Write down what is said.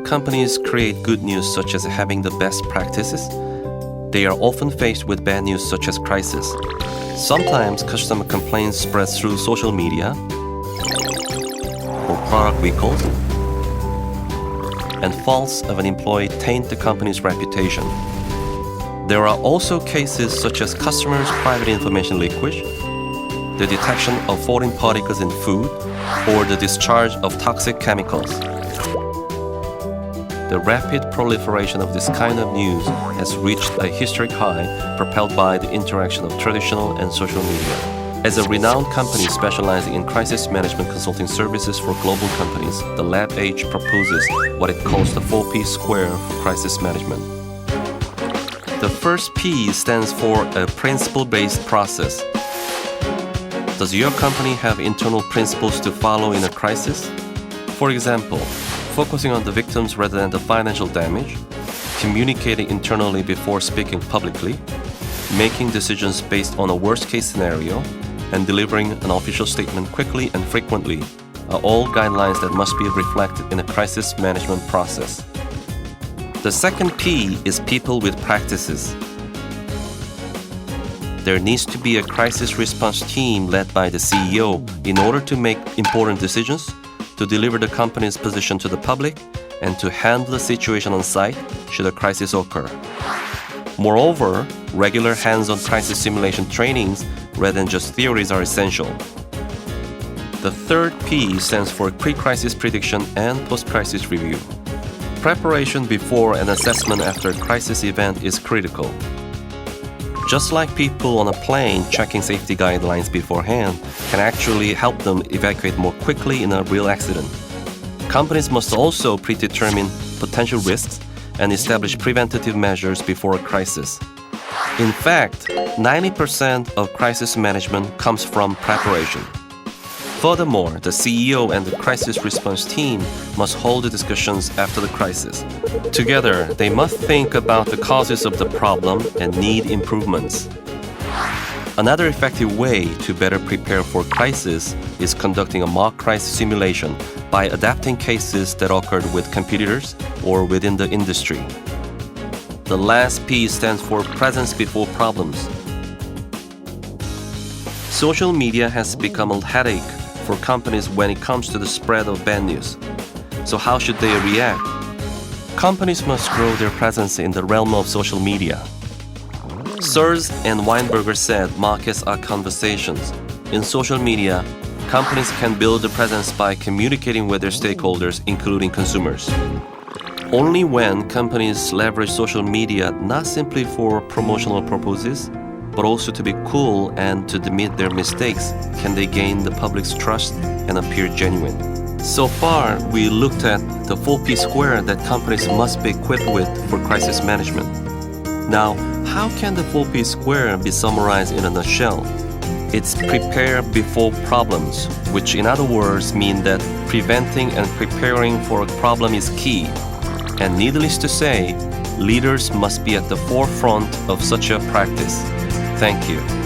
companies create good news such as having the best practices, they are often faced with bad news such as crisis. Sometimes customer complaints spread through social media or product recalls, and faults of an employee taint the company's reputation. There are also cases such as customers' private information leakage, the detection of foreign particles in food, or the discharge of toxic chemicals. The rapid proliferation of this kind of news has reached a historic high, propelled by the interaction of traditional and social media. As a renowned company specializing in crisis management consulting services for global companies, the Lab H proposes what it calls the 4P square for crisis management. The first P stands for a principle-based process. Does your company have internal principles to follow in a crisis? For example, focusing on the victims rather than the financial damage, communicating internally before speaking publicly, making decisions based on a worst-case scenario, and delivering an official statement quickly and frequently are all guidelines that must be reflected in a crisis management process. The second P is people with practices. There needs to be a crisis response team led by the CEO in order to make important decisions, to deliver the company's position to the public, and to handle the situation on site should a crisis occur. Moreover, regular hands-on crisis simulation trainings rather than just theories are essential. The third P stands for PreCrisis prediction and PostCrisis review. Preparation before and assessment after a crisis event is critical. Just like people on a plane checking safety guidelines beforehand can actually help them evacuate more quickly in a real accident, companies must also predetermine potential risks and establish preventative measures before a crisis. In fact, 90% of crisis management comes from preparation. Furthermore, the CEO and the crisis response team must hold the discussions after the crisis. Together, they must think about the causes of the problem and need improvements. Another effective way to better prepare for crisis is conducting a mock crisis simulation by adapting cases that occurred with competitors or within the industry. The last P stands for presence before problems. Social media has become a headache for companies when it comes to the spread of bad news. So how should they react? Companies must grow their presence in the realm of social media. Sears and Weinberger said markets are conversations. In social media, companies can build a presence by communicating with their stakeholders, including consumers. Only when companies leverage social media not simply for promotional purposes, but also to be cool and to admit their mistakes, can they gain the public's trust and appear genuine. So far, we looked at the 4P square that companies must be equipped with for crisis management. Now, how can the 4P square be summarized in a nutshell? It's prepare before problems, which in other words mean that preventing and preparing for a problem is key. And needless to say, leaders must be at the forefront of such a practice. Thank you.